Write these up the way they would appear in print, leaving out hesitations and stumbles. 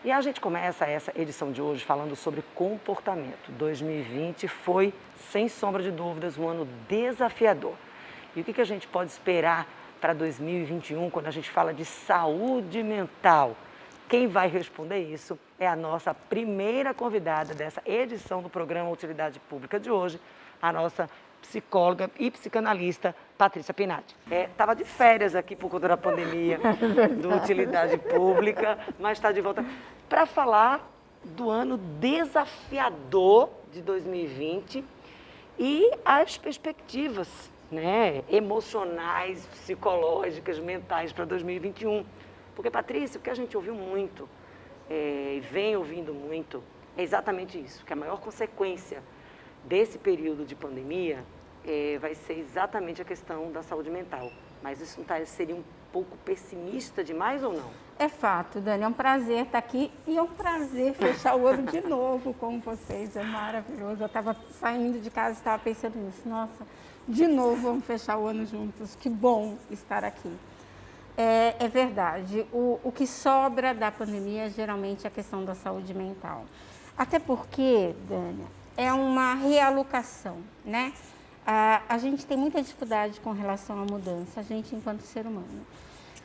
E a gente começa essa edição de hoje falando sobre comportamento. 2020 foi, sem sombra de dúvidas, um ano desafiador. E o que a gente pode esperar para 2021 quando a gente fala de saúde mental? Quem vai responder isso é a nossa primeira convidada dessa edição do programa Utilidade Pública de hoje, a nossa psicóloga e psicanalista Patrícia Pinatti. Estava de férias aqui por conta da pandemia do Utilidade Pública, mas está de volta para falar do ano desafiador de 2020 e as perspectivas, né, emocionais, psicológicas, mentais para 2021. Porque, Patrícia, o que a gente ouviu muito e vem ouvindo muito é exatamente isso, que a maior consequência desse período de pandemia vai ser exatamente a questão da saúde mental. Mas isso seria um pouco pessimista demais ou não? É fato, Dani, é um prazer estar aqui e é um prazer fechar o ano de novo com vocês, é maravilhoso. Eu estava saindo de casa e estava pensando nisso, nossa, de novo vamos fechar o ano juntos, que bom estar aqui. É verdade, o que sobra da pandemia é geralmente a questão da saúde mental. Até porque, Dani, é uma realocação, né? A gente tem muita dificuldade com relação à mudança, a gente enquanto ser humano.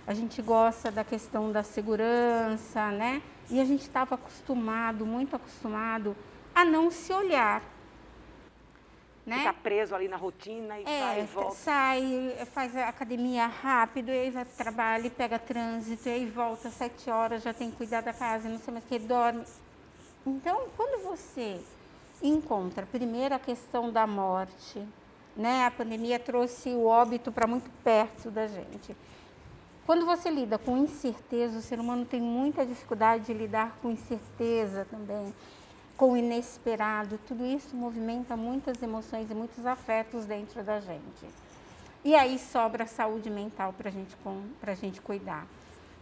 A gente gosta da questão da segurança, né? E a gente estava acostumado, muito acostumado, a não se olhar. Né? Ficar preso ali na rotina e vai e volta. Sai, faz a academia rápido, e aí vai para o trabalho, pega trânsito, e aí volta às 7 horas, já tem que cuidar da casa, não sei mais o que, dorme. Então, quando você encontra, primeiro, a questão da morte, né? A pandemia trouxe o óbito para muito perto da gente. Quando você lida com incerteza, o ser humano tem muita dificuldade de lidar com incerteza também, com o inesperado, tudo isso movimenta muitas emoções e muitos afetos dentro da gente. E aí sobra a saúde mental para a gente cuidar.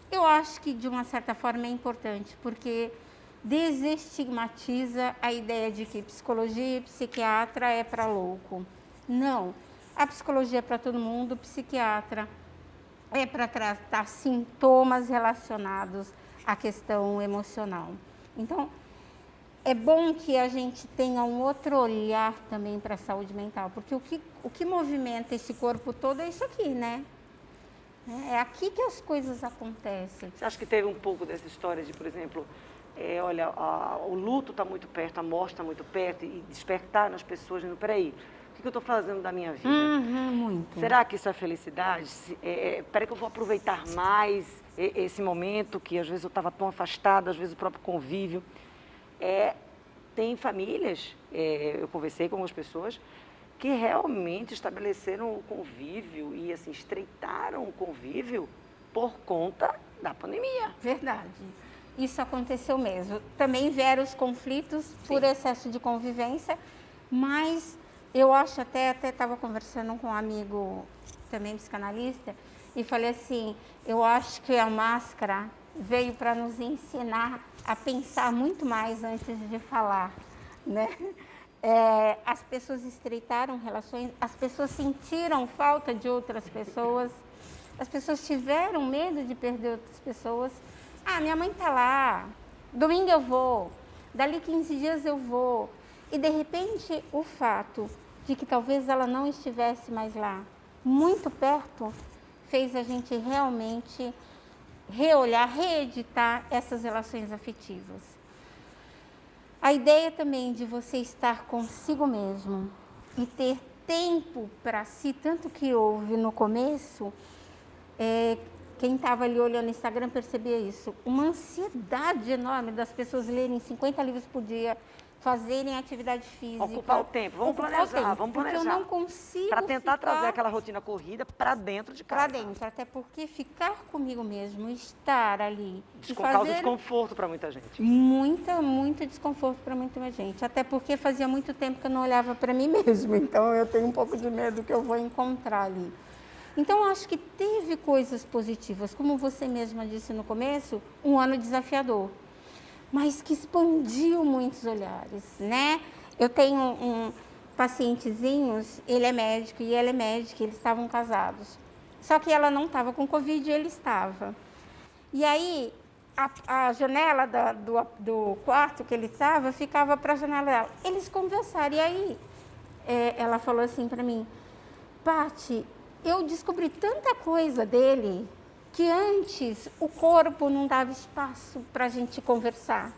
Eu acho que, de uma certa forma, é importante, porque desestigmatiza a ideia de que psicologia e psiquiatra é para louco. Não, a psicologia é para todo mundo, o psiquiatra é para tratar sintomas relacionados à questão emocional. Então, é bom que a gente tenha um outro olhar também para a saúde mental, porque o que movimenta esse corpo todo é isso aqui, né? É aqui que as coisas acontecem. Você acha que teve um pouco dessa história de, por exemplo, olha, o luto está muito perto, a morte está muito perto, e despertar nas pessoas, dizendo, peraí, o que eu estou fazendo da minha vida? Muito. Será que isso é felicidade? Peraí que eu vou aproveitar mais esse momento, que às vezes eu estava tão afastada, às vezes o próprio convívio. Tem famílias, eu conversei com algumas pessoas, que realmente estabeleceram o convívio e assim, estreitaram o convívio por conta da pandemia. Verdade. Isso aconteceu mesmo. Também vieram os conflitos por excesso de convivência, mas eu acho até estava conversando com um amigo também psicanalista e falei assim, eu acho que a máscara veio para nos ensinar a pensar muito mais antes de falar, né? As pessoas estreitaram relações, as pessoas sentiram falta de outras pessoas, as pessoas tiveram medo de perder outras pessoas. Ah, minha mãe está lá, domingo eu vou, dali 15 dias eu vou. E, de repente, o fato de que talvez ela não estivesse mais lá, muito perto, fez a gente realmente reolhar, reeditar essas relações afetivas. A ideia também de você estar consigo mesmo e ter tempo para si, tanto que houve no começo, quem estava ali olhando o Instagram percebia isso, uma ansiedade enorme das pessoas lerem 50 livros por dia, fazerem atividade física. Ocupar o tempo, vamos planejar. Porque eu não consigo para tentar trazer aquela rotina corrida para dentro de casa. Para dentro, até porque ficar comigo mesmo, estar ali... Causa desconforto para muita gente. Muito desconforto para muita gente. Até porque fazia muito tempo que eu não olhava para mim mesmo. Então, eu tenho um pouco de medo que eu vou encontrar ali. Então, acho que teve coisas positivas. Como você mesma disse no começo, um ano desafiador, mas que expandiu muitos olhares, né? Eu tenho pacientezinhos, ele é médico e ela é médica, eles estavam casados. Só que ela não estava com Covid e ele estava. E aí, a janela do quarto que ele estava ficava para a janela dela. Eles conversaram. E aí ela falou assim para mim, Paty, eu descobri tanta coisa dele que antes o corpo não dava espaço para a gente conversar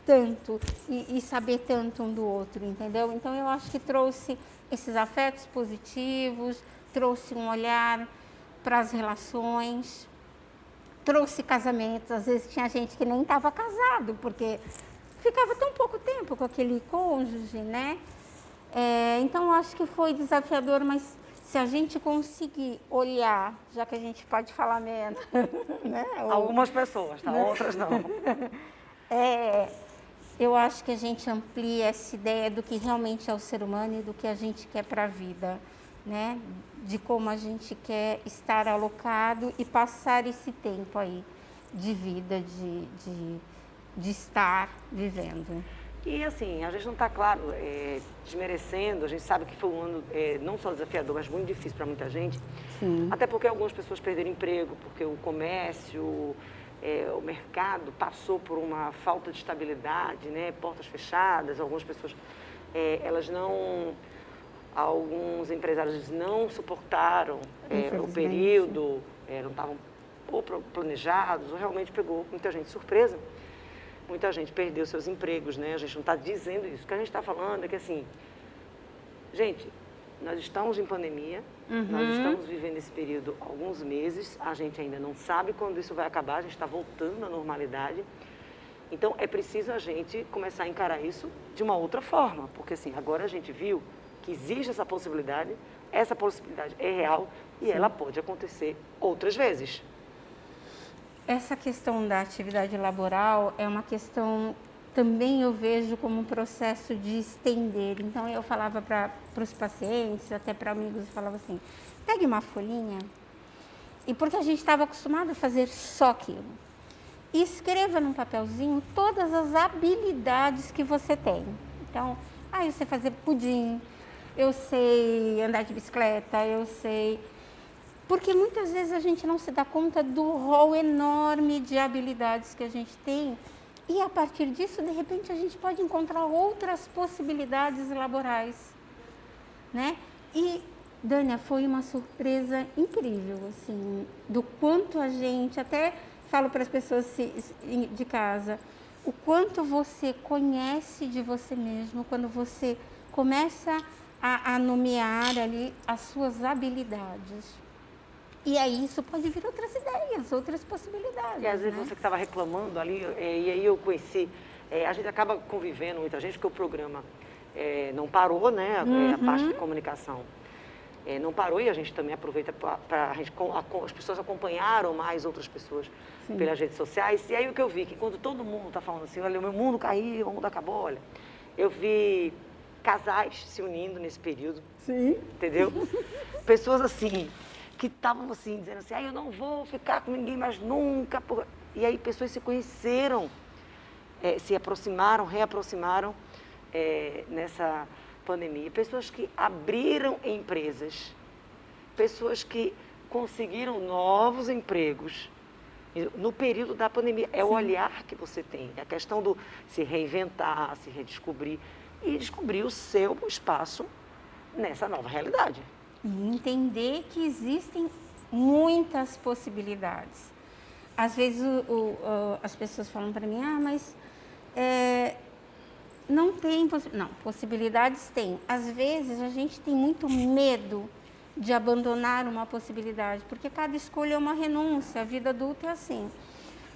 tanto e saber tanto um do outro, entendeu? Então eu acho que trouxe esses afetos positivos, trouxe um olhar para as relações, trouxe casamentos. Às vezes tinha gente que nem estava casado, porque ficava tão pouco tempo com aquele cônjuge, né? Então eu acho que foi desafiador, mas se a gente conseguir olhar, já que a gente pode falar menos, né? Algumas pessoas, tá? Outras não. Eu acho que a gente amplia essa ideia do que realmente é o ser humano e do que a gente quer para a vida, né? De como a gente quer estar alocado e passar esse tempo aí de vida, de estar vivendo. E assim, a gente não está, claro, desmerecendo, a gente sabe que foi um ano não só desafiador, mas muito difícil para muita gente. Sim. Até porque algumas pessoas perderam emprego, porque o comércio, o mercado passou por uma falta de estabilidade, né? Portas fechadas, algumas pessoas, alguns empresários não suportaram o período, não estavam ou planejados, ou realmente pegou muita gente de surpresa. Muita gente perdeu seus empregos, né? A gente não está dizendo isso. O que a gente está falando é que, assim, gente, nós estamos em pandemia, nós estamos vivendo esse período há alguns meses, a gente ainda não sabe quando isso vai acabar, a gente está voltando à normalidade. Então, é preciso a gente começar a encarar isso de uma outra forma, porque, assim, agora a gente viu que existe essa possibilidade é real e ela pode acontecer outras vezes. Essa questão da atividade laboral é uma questão, também eu vejo como um processo de estender. Então, eu falava para os pacientes, até para amigos, eu falava assim, pegue uma folhinha, e porque a gente estava acostumado a fazer só aquilo, e escreva num papelzinho todas as habilidades que você tem. Então, eu sei fazer pudim, eu sei andar de bicicleta, eu sei... Porque muitas vezes a gente não se dá conta do rol enorme de habilidades que a gente tem e a partir disso, de repente, a gente pode encontrar outras possibilidades laborais, né? E, Dânia, foi uma surpresa incrível, assim, do quanto a gente, até falo para as pessoas de casa, o quanto você conhece de você mesmo quando você começa a nomear ali as suas habilidades. E aí isso pode vir outras ideias, outras possibilidades. E às vezes né? você que estava reclamando ali, e aí eu conheci, a gente acaba convivendo muita gente, porque o programa não parou, né? A parte de comunicação não parou e a gente também aproveita para as pessoas acompanharam mais outras pessoas pelas redes sociais. E aí o que eu vi, que quando todo mundo está falando assim, olha, o meu mundo caiu, o mundo acabou, olha, eu vi casais se unindo nesse período. Sim. Entendeu? Pessoas assim... que estavam assim, dizendo assim, eu não vou ficar com ninguém mais nunca. E aí pessoas se conheceram, se aproximaram, reaproximaram nessa pandemia. Pessoas que abriram empresas, pessoas que conseguiram novos empregos no período da pandemia. É o olhar que você tem, é a questão do se reinventar, se redescobrir e descobrir o seu espaço nessa nova realidade. E entender que existem muitas possibilidades. Às vezes as pessoas falam para mim, mas não tem possibilidades tem. Às vezes a gente tem muito medo de abandonar uma possibilidade, porque cada escolha é uma renúncia, a vida adulta é assim.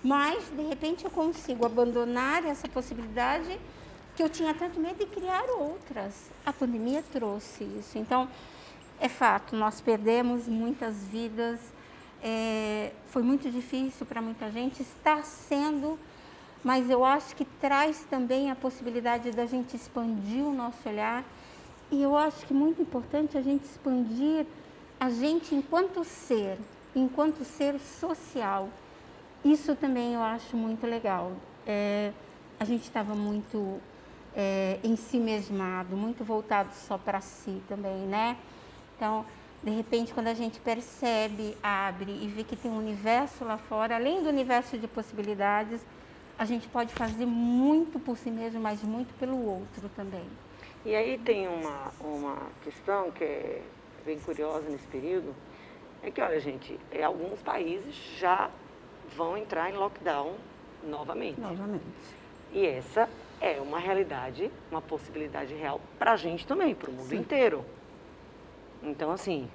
Mas, de repente, eu consigo abandonar essa possibilidade que eu tinha tanto medo de criar outras. A pandemia trouxe isso. Então, é fato, nós perdemos muitas vidas, foi muito difícil para muita gente, está sendo, mas eu acho que traz também a possibilidade da gente expandir o nosso olhar e eu acho que é muito importante a gente expandir a gente enquanto ser social. Isso também eu acho muito legal. A gente estava muito em si mesmado, muito voltado só para si também, né? Então, De repente, quando a gente percebe, abre e vê que tem um universo lá fora, além do universo de possibilidades, a gente pode fazer muito por si mesmo, mas muito pelo outro também. E aí tem uma questão que é bem curiosa nesse período, é que, olha, gente, alguns países já vão entrar em lockdown novamente. Novamente. E essa é uma realidade, uma possibilidade real para a gente também, para o mundo inteiro. Então, assim,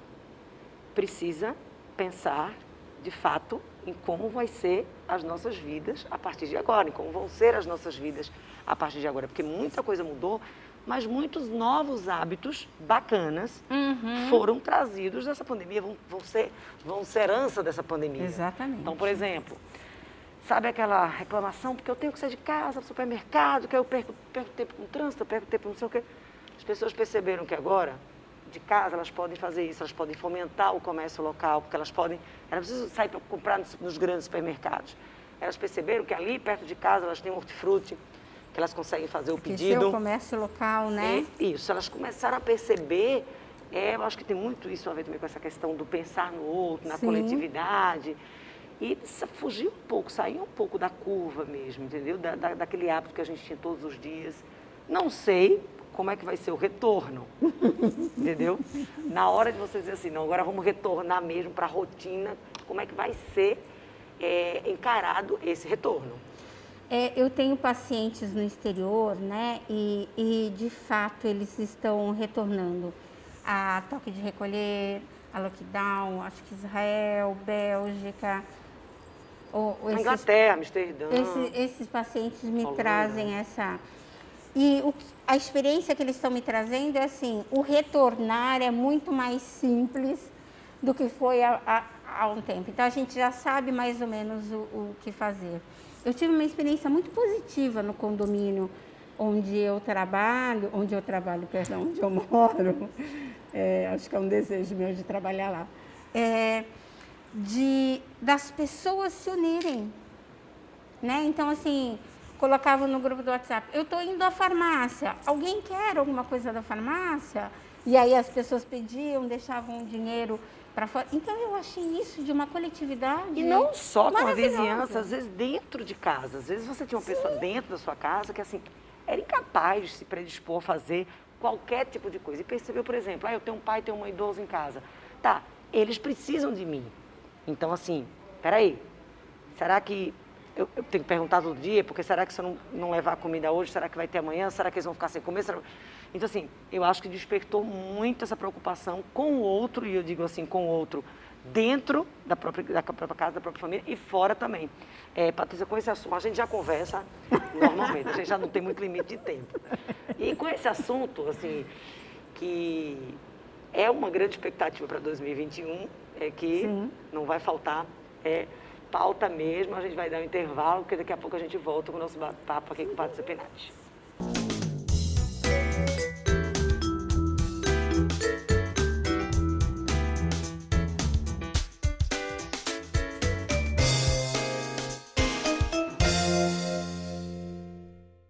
precisa pensar, de fato, em como vai ser as nossas vidas a partir de agora, em como vão ser as nossas vidas a partir de agora. Porque muita coisa mudou, mas muitos novos hábitos bacanas foram trazidos dessa pandemia, vão ser herança dessa pandemia. Exatamente. Então, por exemplo, sabe aquela reclamação, porque eu tenho que sair de casa, para o supermercado, que eu perco tempo com o trânsito, eu perco tempo não sei o quê. As pessoas perceberam que agora, de casa, elas podem fazer isso, elas podem fomentar o comércio local, porque elas precisam sair para comprar nos grandes supermercados. Elas perceberam que ali, perto de casa, elas têm um hortifruti, que elas conseguem fazer o pedido. O comércio local, né? Isso, elas começaram a perceber, eu acho que tem muito isso a ver também com essa questão do pensar no outro, na coletividade. E fugir um pouco, sair um pouco da curva mesmo, entendeu? Daquele hábito que a gente tinha todos os dias. Não sei como é que vai ser o retorno, entendeu? Na hora de você dizer assim, não, agora vamos retornar mesmo para a rotina, como é que vai ser encarado esse retorno? Eu tenho pacientes no exterior, né? E de fato eles estão retornando a toque de recolher, a lockdown, acho que Israel, Bélgica. Inglaterra, Amsterdã. Esses pacientes me trazem essa... E a experiência que eles estão me trazendo é assim, o retornar é muito mais simples do que foi há um tempo. Então, a gente já sabe mais ou menos o que fazer. Eu tive uma experiência muito positiva no condomínio onde eu trabalho, onde eu moro. Acho que é um desejo meu de trabalhar lá. Das pessoas se unirem, né? Então, assim, colocava no grupo do WhatsApp, eu estou indo à farmácia, alguém quer alguma coisa da farmácia? E aí as pessoas pediam, deixavam o dinheiro para fora. Então, eu achei isso de uma coletividade. E não só com a vizinhança, às vezes dentro de casa. Às vezes você tinha uma pessoa dentro da sua casa que, assim, era incapaz de se predispor a fazer qualquer tipo de coisa. E percebeu, por exemplo, eu tenho um pai, tenho uma idosa em casa. Tá, eles precisam de mim. Então, assim, peraí, será que eu tenho que perguntar todo dia, porque será que se eu não levar comida hoje, será que vai ter amanhã? Será que eles vão ficar sem comer? Então, assim, eu acho que despertou muito essa preocupação com o outro, e eu digo assim, com o outro, dentro da própria casa, da própria família e fora também. Patrícia, com esse assunto, a gente já conversa normalmente, a gente já não tem muito limite de tempo. E com esse assunto, assim, que é uma grande expectativa para 2021, que não vai faltar pauta mesmo, a gente vai dar um intervalo, porque daqui a pouco a gente volta com o nosso bate-papo aqui com o Patrícia Penati.